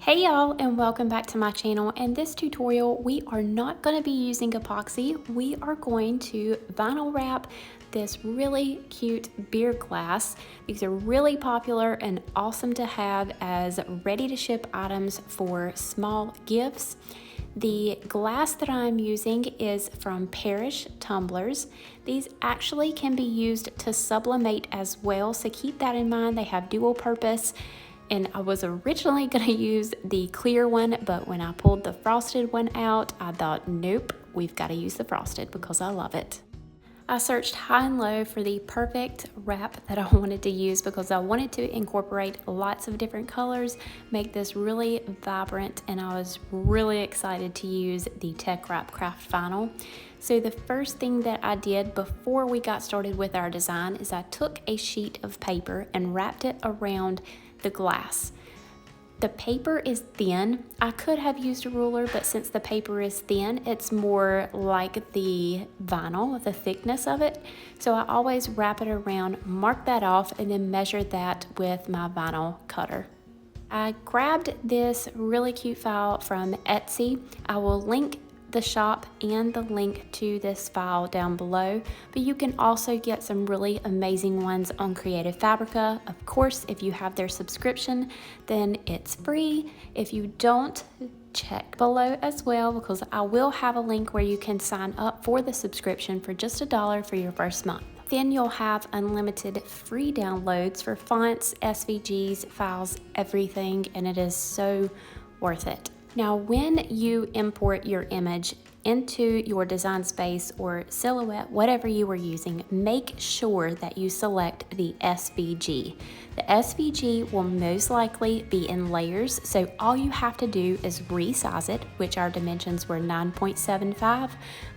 Hey y'all, and welcome back to my channel. In this tutorial we are not going to be using epoxy. We are going to vinyl wrap this really cute beer glass. These are really popular and awesome to have as ready to ship items for small gifts. The glass that I'm using is from PARISH tumblers. These actually can be used to sublimate as well, so keep that in mind. They have dual purpose. And I was originally going to use the clear one, but when I pulled the frosted one out, I thought, nope, we've got to use the frosted because I love it. I searched high and low for the perfect wrap that I wanted to use because I wanted to incorporate lots of different colors, make this really vibrant, and I was really excited to use the TeckWrapcraft Vinyl. So the first thing that I did before we got started with our design is I took a sheet of paper and wrapped it around the glass. The paper is thin. I could have used a ruler, but since the paper is thin, it's more like the vinyl, the thickness of it. So I always wrap it around, mark that off, and then measure that with my vinyl cutter. I grabbed this really cute file from Etsy. I will link the shop and the link to this file down below, but you can also get some really amazing ones on Creative Fabrica. Of course, if you have their subscription, then it's free. If you don't, check below as well, because I will have a link where you can sign up for the subscription for just $1 for your first month. Then you'll have unlimited free downloads for fonts, SVGs, files, everything, and it is so worth it. Now, when you import your image into your design space or silhouette, whatever you are using, make sure that you select the SVG. The SVG will most likely be in layers, so all you have to do is resize it, which our dimensions were 9.75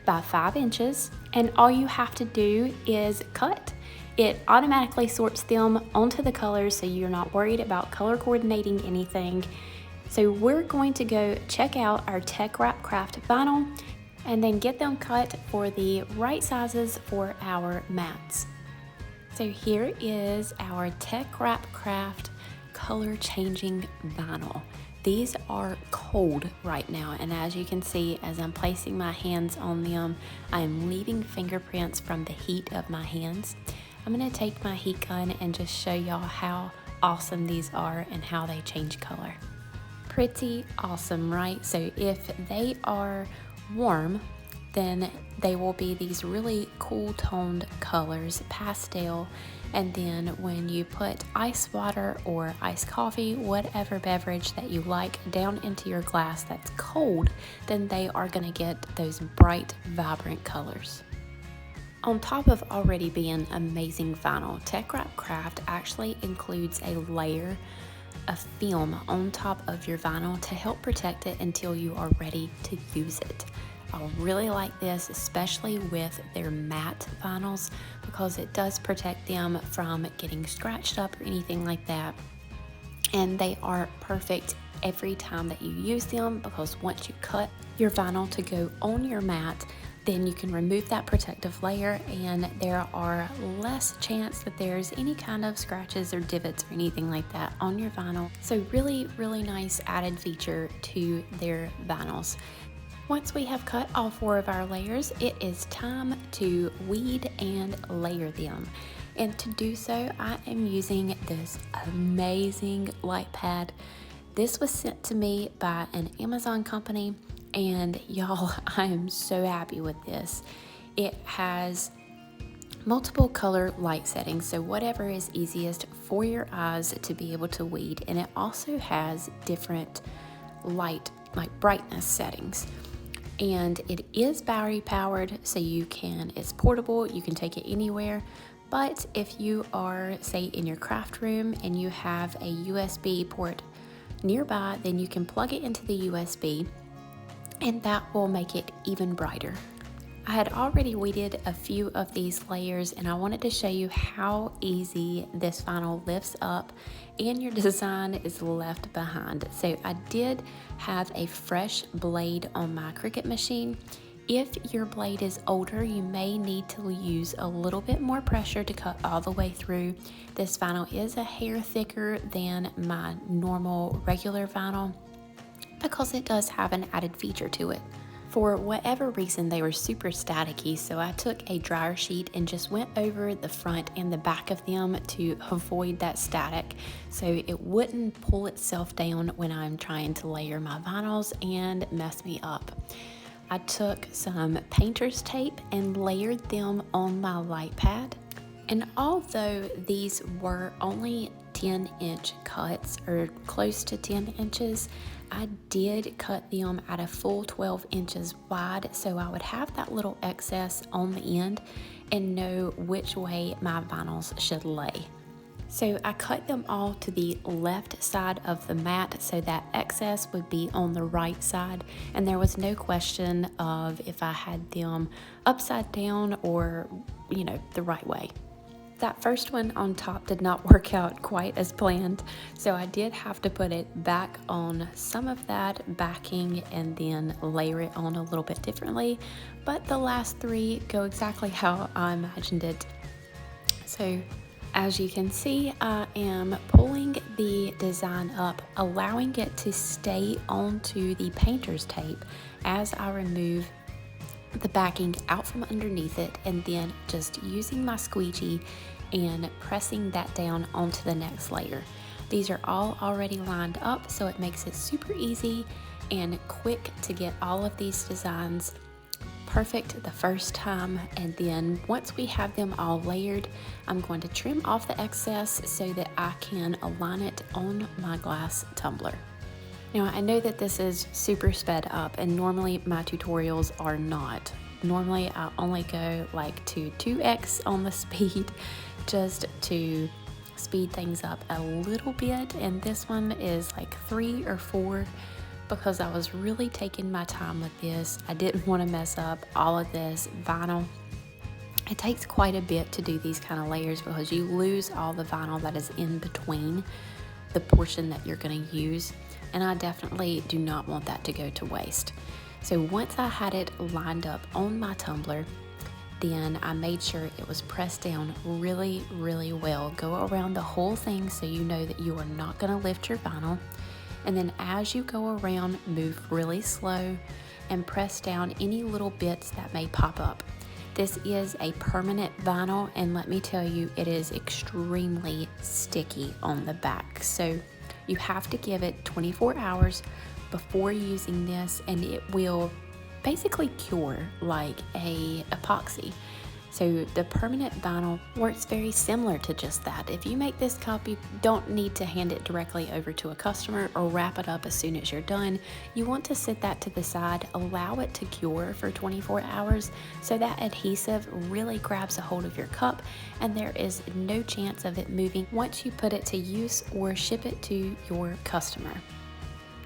by 5 inches, and all you have to do is cut. It automatically sorts them onto the colors, so you're not worried about color coordinating anything. So we're going to go check out our TeckWrapcraft Vinyl and then get them cut for the right sizes for our mats. So here is our TeckWrapcraft color changing vinyl. These are cold right now, and as you can see, as I'm placing my hands on them, I am leaving fingerprints from the heat of my hands. I'm going to take my heat gun and just show y'all how awesome these are and how they change color. Pretty awesome, right? So if they are warm, then they will be these really cool toned colors, pastel, and then when you put ice water or iced coffee, whatever beverage that you like, down into your glass that's cold, then they are going to get those bright, vibrant colors. On top of already being amazing vinyl, TeckWrapcraft actually includes a layer of film on top of your vinyl to help protect it until you are ready to use it. I really like this, especially with their matte vinyls, because it does protect them from getting scratched up or anything like that. And they are perfect every time that you use them, because once you cut your vinyl to go on your mat, then you can remove that protective layer and there are less chance that there's any kind of scratches or divots or anything like that on your vinyl. So really, really nice added feature to their vinyls. Once we have cut all 4 of our layers, it is time to weed and layer them. And to do so, I am using this amazing light pad. This was sent to me by an Amazon company, and y'all, I am so happy with this. It has multiple color light settings, so whatever is easiest for your eyes to be able to weed, and it also has different light, like brightness settings. And it is battery powered, so it's portable, you can take it anywhere. But if you are, say, in your craft room and you have a USB port nearby, then you can plug it into the USB and that will make it even brighter. I had already weeded a few of these layers and I wanted to show you how easy this vinyl lifts up and your design is left behind. So I did have a fresh blade on my Cricut machine. If your blade is older, you may need to use a little bit more pressure to cut all the way through. This vinyl is a hair thicker than my normal regular vinyl, because it does have an added feature to it. For whatever reason, they were super staticky, so I took a dryer sheet and just went over the front and the back of them to avoid that static, so it wouldn't pull itself down when I'm trying to layer my vinyls and mess me up. I took some painter's tape and layered them on my light pad. And although these were only 10-inch cuts, or close to 10 inches, I did cut them at a full 12 inches wide, so I would have that little excess on the end and know which way my vinyls should lay. So I cut them all to the left side of the mat so that excess would be on the right side, and there was no question of if I had them upside down or, the right way. That first one on top did not work out quite as planned, so I did have to put it back on some of that backing and then layer it on a little bit differently, but the last three go exactly how I imagined it. So as you can see, I am pulling the design up, allowing it to stay onto the painter's tape as I remove the backing out from underneath it, and then just using my squeegee and pressing that down onto the next layer. These are all already lined up, so it makes it super easy and quick to get all of these designs perfect the first time. And then once we have them all layered, I'm going to trim off the excess so that I can align it on my glass tumbler. Now, I know that this is super sped up, and normally my tutorials are not. Normally I only go like to 2x on the speed just to speed things up a little bit, and this one is like 3 or 4 because I was really taking my time with this. I didn't want to mess up all of this vinyl. It takes quite a bit to do these kind of layers because you lose all the vinyl that is in between the portion that you're going to use, and I definitely do not want that to go to waste. So once I had it lined up on my tumbler, then I made sure it was pressed down really, really well. Go around the whole thing so you know that you are not going to lift your vinyl. And then as you go around, move really slow and press down any little bits that may pop up. This is a permanent vinyl, and let me tell you, it is extremely sticky on the back. So you have to give it 24 hours before using this, and it will basically cure like a epoxy. So the permanent vinyl works very similar to just that. If you make this cup, you don't need to hand it directly over to a customer or wrap it up as soon as you're done. You want to sit that to the side, allow it to cure for 24 hours so that adhesive really grabs a hold of your cup, and there is no chance of it moving once you put it to use or ship it to your customer.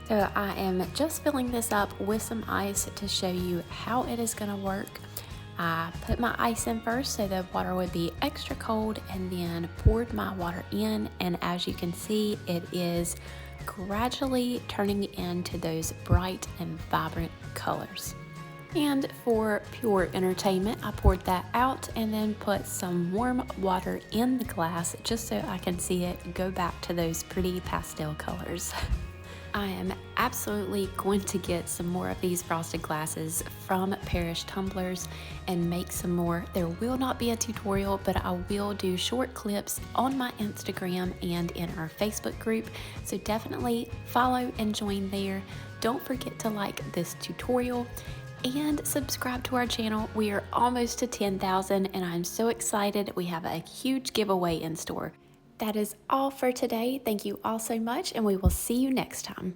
So I am just filling this up with some ice to show you how it is going to work. I put my ice in first so the water would be extra cold, and then poured my water in, and as you can see, it is gradually turning into those bright and vibrant colors. And for pure entertainment, I poured that out and then put some warm water in the glass just so I can see it go back to those pretty pastel colors. I am absolutely going to get some more of these frosted glasses from PARISH tumblers and make some more. There will not be a tutorial, but I will do short clips on my Instagram and in our Facebook group, so definitely follow and join there. Don't forget to like this tutorial and subscribe to our channel. We are almost to 10,000 and I'm so excited. We have a huge giveaway in store. That is all for today. Thank you all so much, and we will see you next time.